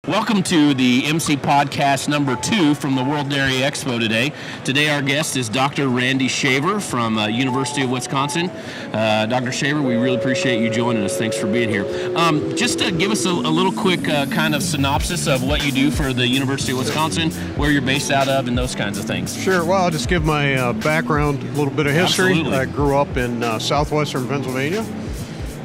Welcome to the MC Podcast number 2 from the World Dairy Expo today. Today our guest is Dr. Randy Shaver from University of Wisconsin. Dr. Shaver, we really appreciate you joining us. Thanks for being here. Just to give us a little quick kind of synopsis of what you do for the University of Wisconsin, where you're based out of, and those kinds of things. Sure. Well, I'll just give my background, a little bit of history. Absolutely. I grew up in southwestern Pennsylvania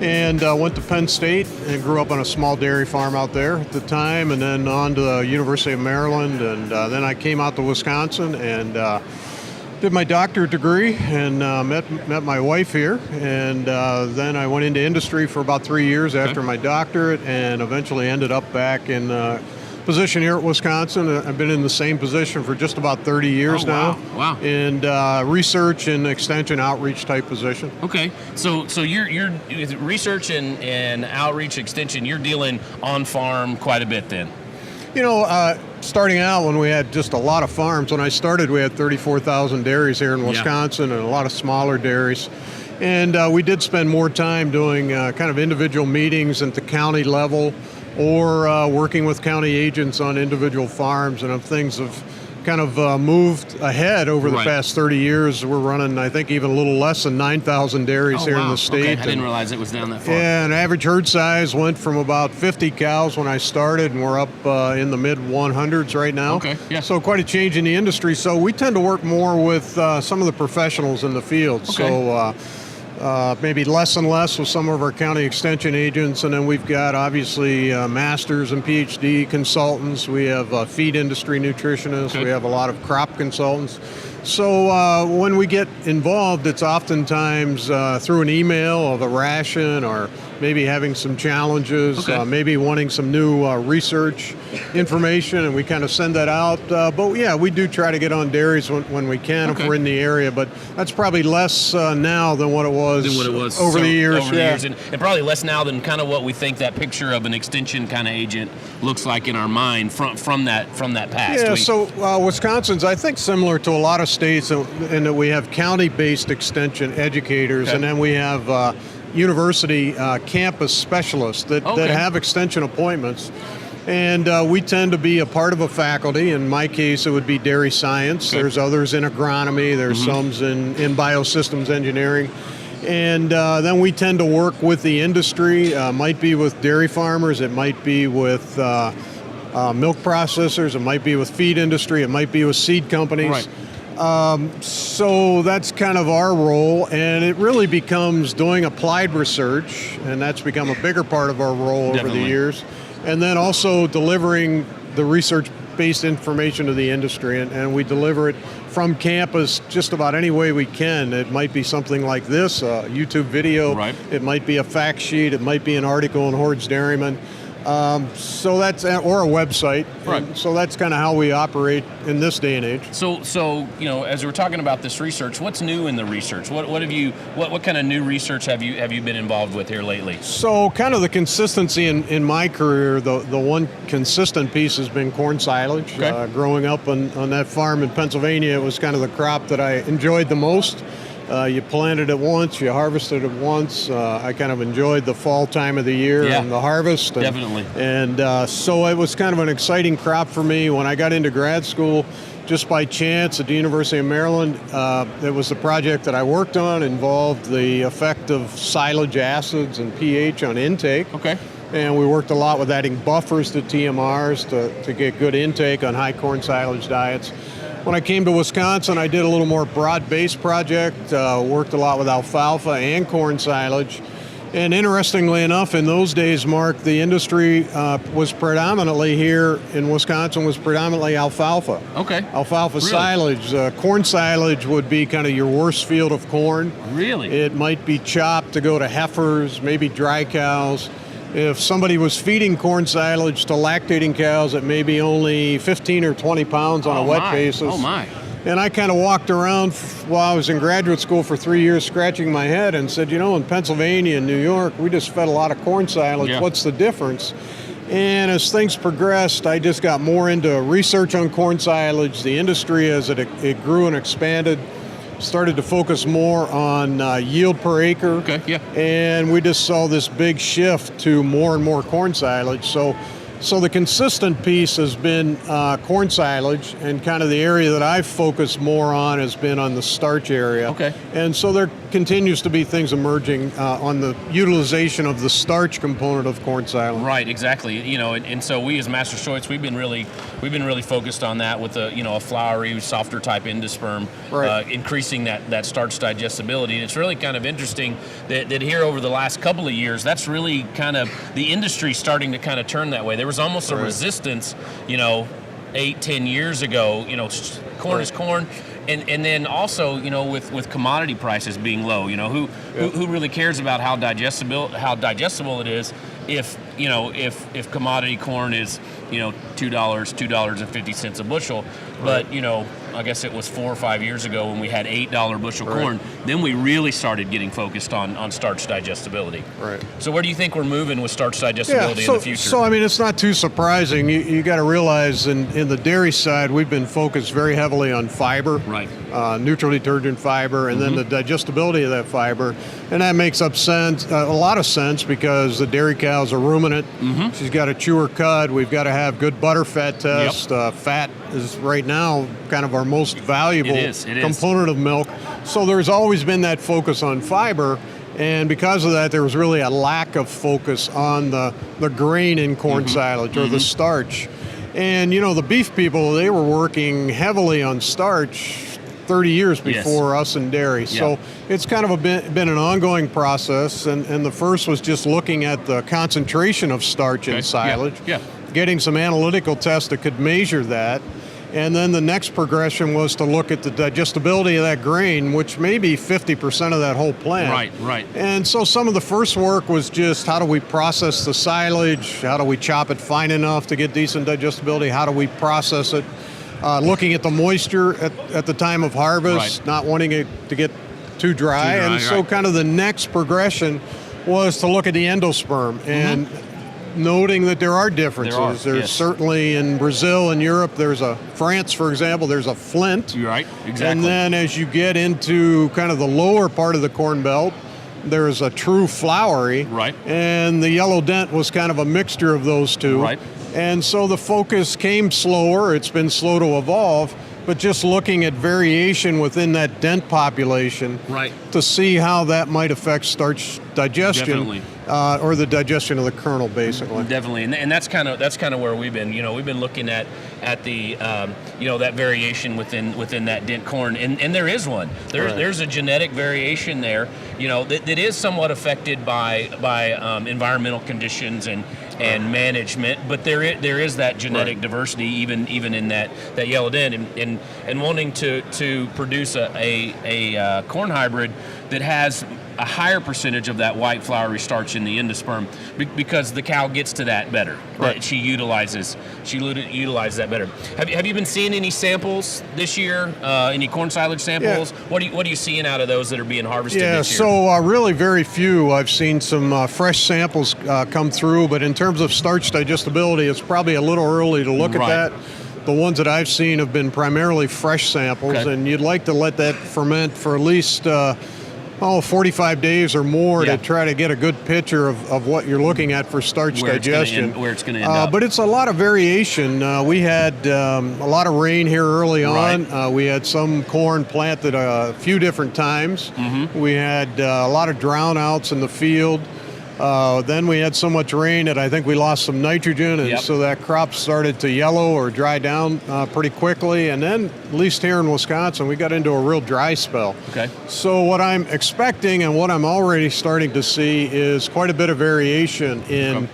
and went to Penn State and grew up on a small dairy farm out there at the time, and then on to the University of Maryland, and then I came out to Wisconsin and did my doctorate degree and met my wife here, and then I went into industry for about 3 years after my doctorate, and eventually ended up back in position here at Wisconsin. I've been in the same position for just about 30 years now. Wow. And research and extension outreach type position. Okay, so you're research and outreach extension, you're dealing on farm quite a bit then. You know, starting out when we had just a lot of farms, when I started we had 34,000 dairies here in Wisconsin and a lot of smaller dairies. And we did spend more time doing kind of individual meetings at the county level, or working with county agents on individual farms, and things have kind of moved ahead over the past 30 years. We're running, I think, even a little less than 9,000 dairies here in the state. Okay. I didn't realize it was down that far. Yeah, and average herd size went from about 50 cows when I started, and we're up in the mid 100s right now. Okay, yeah. So quite a change in the industry. So we tend to work more with some of the professionals in the field. Okay. So maybe less and less with some of our county extension agents, and then we've got obviously masters and PhD consultants. We have feed industry nutritionists. Okay. We have a lot of crop consultants. So when we get involved, it's oftentimes through an email of a ration, or maybe having some challenges, maybe wanting some new research information, and we kind of send that out. But yeah, we do try to get on dairies when we can if we're in the area, but that's probably less now than what it was over the years. And probably less now than kind of what we think that picture of an extension kind of agent looks like in our mind from that past. Yeah, so Wisconsin's, I think, similar to a lot of states in that we have county-based extension educators, and then we have university campus specialists that have extension appointments. And we tend to be a part of a faculty. In my case, it would be dairy science. There's others in agronomy. There's some in biosystems engineering. And then we tend to work with the industry. Might be with dairy farmers. It might be with milk processors. It might be with feed industry. It might be with seed companies. Right. So that's kind of our role, and it really becomes doing applied research, and that's become a bigger part of our role over the years. And then also delivering the research-based information to the industry, and we deliver it from campus just about any way we can. It might be something like this, a YouTube video. Right. It might be a fact sheet. It might be an article in Horde's Dairyman. So that's, or a website. Right. So that's kind of how we operate in this day and age. So you know, as we're talking about this research, what's new in the research? What kind of new research have you been involved with here lately? So kind of the consistency in my career, the one consistent piece has been corn silage. Okay. Growing up on that farm in Pennsylvania, it was kind of the crop that I enjoyed the most. You planted it once, you harvested it once. I kind of enjoyed the fall time of the year and the harvest. Definitely. And so it was kind of an exciting crop for me. When I got into grad school, just by chance at the University of Maryland, it was a project that I worked on, involved the effect of silage acids and pH on intake. Okay. And we worked a lot with adding buffers to TMRs to get good intake on high corn silage diets. When I came to Wisconsin, I did a little more broad-based project, worked a lot with alfalfa and corn silage. And interestingly enough, in those days, Mark, the industry was predominantly here in Wisconsin was predominantly alfalfa. Okay. Alfalfa silage. Corn silage would be kind of your worst field of corn. Really? It might be chopped to go to heifers, maybe dry cows. If somebody was feeding corn silage to lactating cows at maybe only 15 or 20 pounds on a wet basis. Oh my. And I kind of walked around while I was in graduate school for 3 years scratching my head and said, you know, in Pennsylvania and New York, we just fed a lot of corn silage. Yeah. What's the difference? And as things progressed, I just got more into research on corn silage. The industry, as it grew and expanded, started to focus more on yield per acre. Okay, yeah. And we just saw this big shift to more and more corn silage. So So the consistent piece has been corn silage, and kind of the area that I've focused more on has been on the starch area. Okay. And so there continues to be things emerging on the utilization of the starch component of corn silage. Right, exactly. And so we as Master's Choice, we've been really focused on that with a floury, softer type endosperm, right. Increasing that starch digestibility. And it's really kind of interesting that here over the last couple of years, that's really kind of the industry starting to kind of turn that way. There was almost a resistance, 8-10 years ago. Corn is corn. And then also, with commodity prices being low, who really cares about how digestible it is if commodity corn is $2.50 a bushel, but I guess it was 4 or 5 years ago when we had $8 bushel corn. Then we really started getting focused on starch digestibility. Right. So where do you think we're moving with starch digestibility in the future? So it's not too surprising. You got to realize in the dairy side, we've been focused very heavily on fiber, right? Neutral detergent fiber, and then the digestibility of that fiber, and that makes a lot of sense because the dairy cow's a ruminant. She's got a chewer cud. We've got to have good butter fat test. Fat is right now kind of our most valuable component of milk. So there's always been that focus on fiber, and because of that, there was really a lack of focus on the grain in corn silage or the starch. And the beef people, they were working heavily on starch 30 years before us in dairy. So it's kind of been an ongoing process, and the first was just looking at the concentration of starch in silage, getting some analytical tests that could measure that. And then the next progression was to look at the digestibility of that grain, which may be 50% of that whole plant. Right. And so some of the first work was just how do we process the silage? How do we chop it fine enough to get decent digestibility? How do we process it? Looking at the moisture at the time of harvest, not wanting it to get too dry. And so kind of the next progression was to look at the endosperm and noting that there are differences. There's certainly in Brazil and Europe, France, for example, there's a flint. Right, exactly. And then as you get into kind of the lower part of the corn belt, there's a true floury. Right. And the yellow dent was kind of a mixture of those two. Right. And so the focus came slower. It's been slow to evolve, but just looking at variation within that dent population to see how that might affect starch digestion. Or the digestion of the kernel, basically. Definitely, and that's kind of where we've been. We've been looking at the that variation within that dent corn, and there is one. There's a genetic variation there. That is somewhat affected by environmental conditions and management, but there is that genetic diversity even in that yellow dent, and wanting to produce a corn hybrid that has a higher percentage of that white floury starch in the endosperm because the cow gets to that better. She utilizes that better. Have you been seeing any samples this year? Any corn silage samples? What are you seeing out of those that are being harvested this year? So really very few. I've seen some fresh samples come through, but in terms of starch digestibility, it's probably a little early to look at that. The ones that I've seen have been primarily fresh samples, and you'd like to let that ferment for at least 45 days or more to try to get a good picture of what you're looking at for starch digestion. Where it's going to end up. But it's a lot of variation. We had a lot of rain here early on. We had some corn planted a few different times. We had a lot of drownouts in the field. Then we had so much rain that I think we lost some nitrogen, and so that crop started to yellow or dry down pretty quickly. And then, at least here in Wisconsin, we got into a real dry spell. So what I'm expecting and what I'm already starting to see is quite a bit of variation in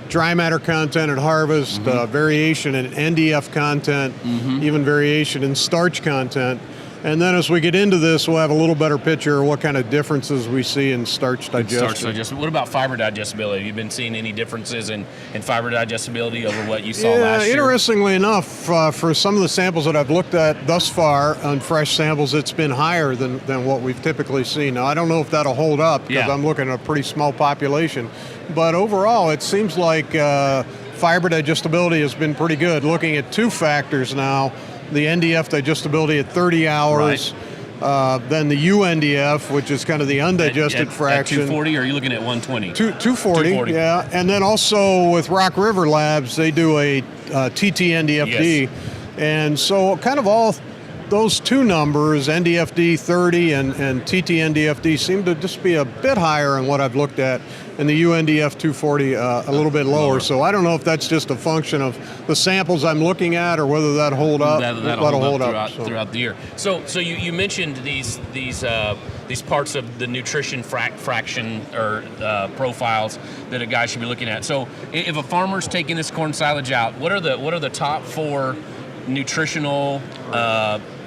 dry matter content at harvest, variation in NDF content, even variation in starch content. And then as we get into this, we'll have a little better picture of what kind of differences we see in starch digestion. What about fiber digestibility? Have you been seeing any differences in fiber digestibility over what you saw last year? Interestingly enough, for some of the samples that I've looked at thus far on fresh samples, it's been higher than what we've typically seen. Now, I don't know if that'll hold up because I'm looking at a pretty small population. But overall, it seems like fiber digestibility has been pretty good. Looking at two factors now, the NDF digestibility at 30 hours Then the UNDF, which is kind of the undigested fraction. At 240, or are you looking at 120? 240, yeah. And then also with Rock River Labs, they do a TT-NDFD. Yes. And so kind of all those two numbers, NDFD 30 and TT-NDFD, seem to just be a bit higher in what I've looked at, and the UNDF 240 a little bit lower. So I don't know if that's just a function of the samples I'm looking at, or whether that hold up. That'll hold up throughout the year. So you mentioned these parts of the nutrition fraction or profiles that a guy should be looking at. So if a farmer's taking this corn silage out, what are the top 4 nutritional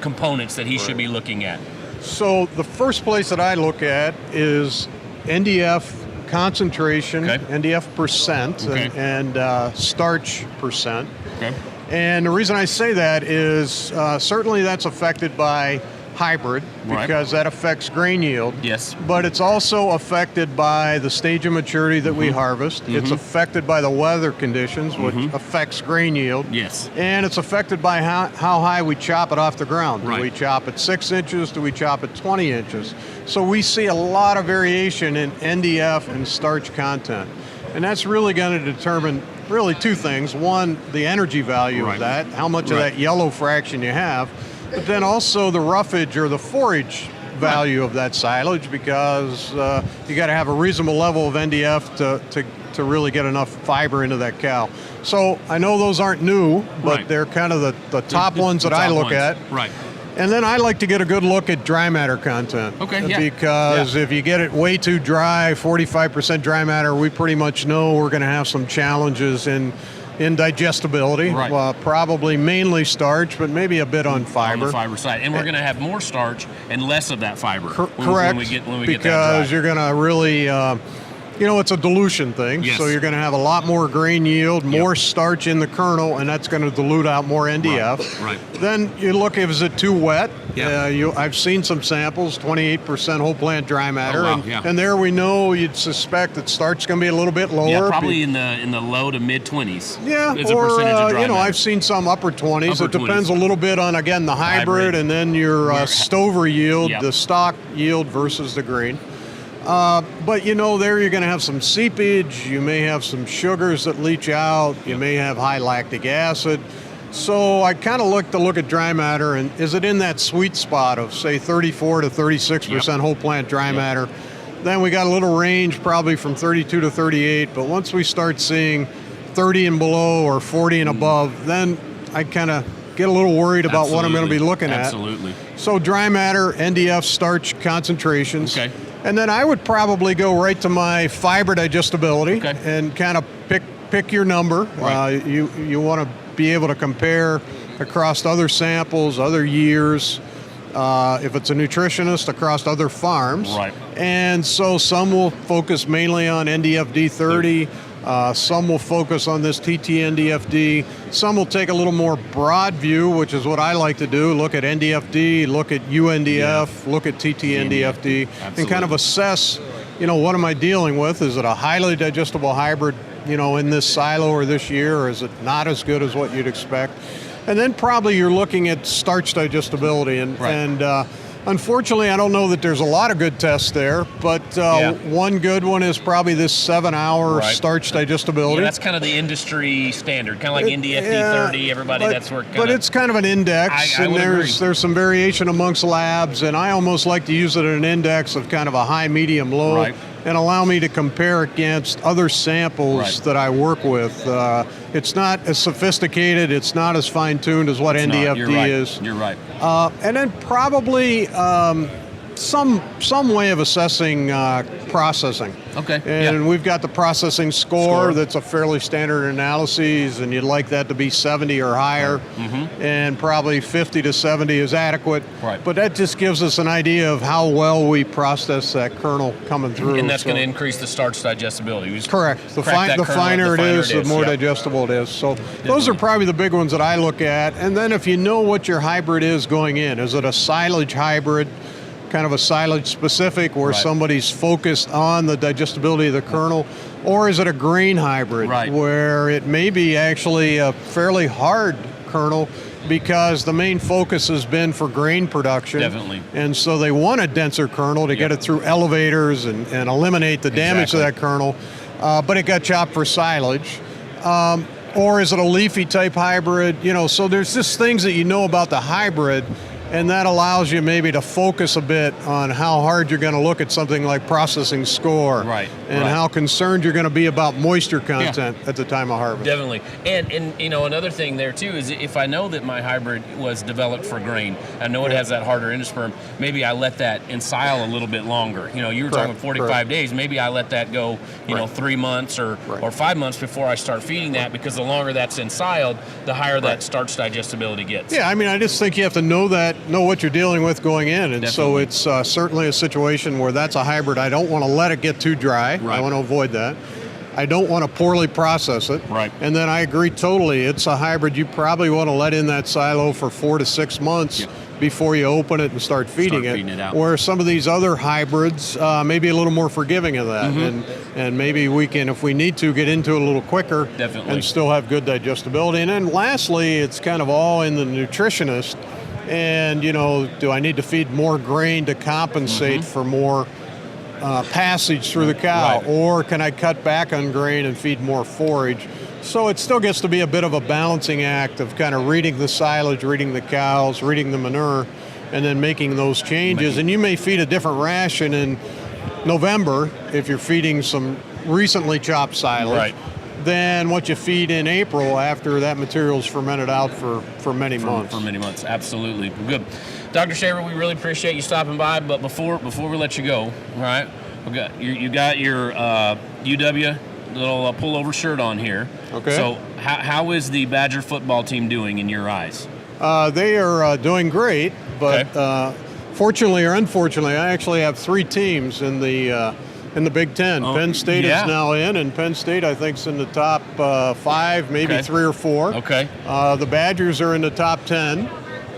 components that he should be looking at? So the first place that I look at is NDF concentration, okay. NDF percent, okay. and starch percent. Okay. And the reason I say that is certainly that's affected by hybrid, because that affects grain yield. Yes. But it's also affected by the stage of maturity that we harvest. It's affected by the weather conditions, which affects grain yield. Yes. And it's affected by how high we chop it off the ground. Right. Do we chop it 6 inches? Do we chop it 20 inches? So we see a lot of variation in NDF and starch content. And that's really going to determine really 2 things. One, the energy value of that, how much of that yellow fraction you have, but then also the roughage or the forage value of that silage, because you got to have a reasonable level of NDF to really get enough fiber into that cow. So I know those aren't new, but they're kind of the top ones that I look at. Right. And then I like to get a good look at dry matter content. Okay, yeah. Because if you get it way too dry, 45% dry matter, we pretty much know we're going to have some challenges in digestibility. Right. Probably mainly starch, but maybe a bit on fiber. On the fiber side. And we're going to have more starch and less of that fiber. Correct. When we get that dry. Because you're going to really... it's a dilution thing, yes. So you're going to have a lot more grain yield, more starch in the kernel, and that's going to dilute out more NDF. Right. Then you look, is it too wet? Yep. I've seen some samples, 28% whole plant dry matter, and there we know you'd suspect that starch is going to be a little bit lower. Yeah, probably in the low to mid 20s. Yeah, as a percentage of dry matter. I've seen some upper 20s. It depends a little bit on, again, the hybrid. And then your stover yield, the stock yield versus the grain. But there you're going to have some seepage, you may have some sugars that leach out, you may have high lactic acid. So I kind of look at dry matter, and is it in that sweet spot of, say, 34 to 36% whole plant dry matter? Then we got a little range probably from 32 to 38, but once we start seeing 30 and below or 40 and above, then I kind of get a little worried about what I'm going to be looking at. Absolutely. So dry matter, NDF, starch concentrations. Okay. And then I would probably go right to my fiber digestibility and kind of pick your number. Right. You want to be able to compare across other samples, other years, if it's a nutritionist, across other farms. Right. And so some will focus mainly on NDFD 30. Some will focus on this TT-NDFD. Some will take a little more broad view, which is what I like to do. Look at NDFD, look at UNDF, look at TT-NDFD, and kind of assess, what am I dealing with? Is it a highly digestible hybrid, in this silo or this year, or is it not as good as what you'd expect? And then probably you're looking at starch digestibility. And unfortunately, I don't know that there's a lot of good tests there, but one good one is probably this 7-hour starch digestibility. Yeah, that's kind of the industry standard, kind of like NDFD 30. Everybody, that's where. But it's kind of an index, and there's some variation amongst labs, and I almost like to use it at an index of kind of a high, medium, low, and allow me to compare against other samples that I work with. It's not as sophisticated, it's not as fine-tuned as what NDFD is. You're right. And then probably some way of assessing processing. Okay. And we've got the processing score that's a fairly standard analysis, and you'd like that to be 70 or higher, and probably 50 to 70 is adequate. Right. But that just gives us an idea of how well we process that kernel coming through. And that's going to increase the starch digestibility. Correct. The finer it is, the more digestible it is. So those are probably the big ones that I look at. And then if you know what your hybrid is going in, is it a silage hybrid, kind of a silage specific where somebody's focused on the digestibility of the kernel, or is it a grain hybrid where it may be actually a fairly hard kernel because the main focus has been for grain production. Definitely. And so they want a denser kernel to get it through elevators and eliminate the damage to that kernel. But it got chopped for silage. Or is it a leafy type hybrid? So there's just things that you know about the hybrid, and that allows you maybe to focus a bit on how hard you're going to look at something like processing score, and how concerned you're going to be about moisture content at the time of harvest. Definitely. And another thing there too is if I know that my hybrid was developed for grain, I know it has that harder endosperm, maybe I let that ensile a little bit longer. You were talking 45 days, maybe I let that go 3 months or 5 months before I start feeding that, because the longer that's ensiled, the higher that starch digestibility gets. Yeah, I just think you have to know what you're dealing with going in, and so it's certainly a situation where that's a hybrid. I don't want to let it get too dry. I want to avoid that. I don't want to poorly process it. And then I agree totally. It's a hybrid. You probably want to let in that silo for 4 to 6 months before you open it and start feeding it out. Where some of these other hybrids may be a little more forgiving of that, and maybe we can, if we need to, get into it a little quicker and still have good digestibility. And then lastly, it's kind of all in the nutritionist. And, do I need to feed more grain to compensate for more passage through the cow? Or can I cut back on grain and feed more forage? So it still gets to be a bit of a balancing act of kind of reading the silage, reading the cows, reading the manure, and then making those changes. And you may feed a different ration in November if you're feeding some recently chopped silage than what you feed in April after that material's fermented out for many months. For many months, absolutely. Good. Dr. Shaver, we really appreciate you stopping by, but before we let you go, you got your UW little pullover shirt on here. Okay. So how is the Badger football team doing in your eyes? They are doing great, but fortunately or unfortunately, I actually have 3 teams in the Big Ten. Penn State is now in, and Penn State, I think, is in the top 5, maybe 3 or 4. Okay. The Badgers are in the top 10.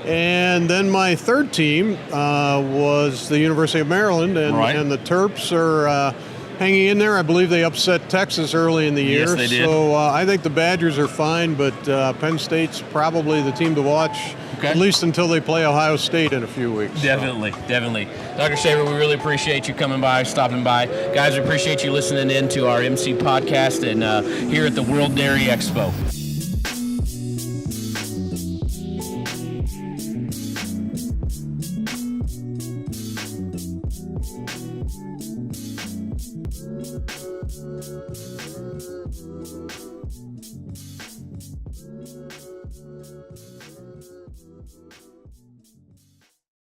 And then my third team was the University of Maryland, and the Terps are hanging in there. I believe they upset Texas early in the year. Yes, they did. So I think the Badgers are fine, but Penn State's probably the team to watch, at least until they play Ohio State in a few weeks. Definitely. Dr. Shaver, we really appreciate you coming by, stopping by. Guys, we appreciate you listening in to our MC podcast and here at the World Dairy Expo.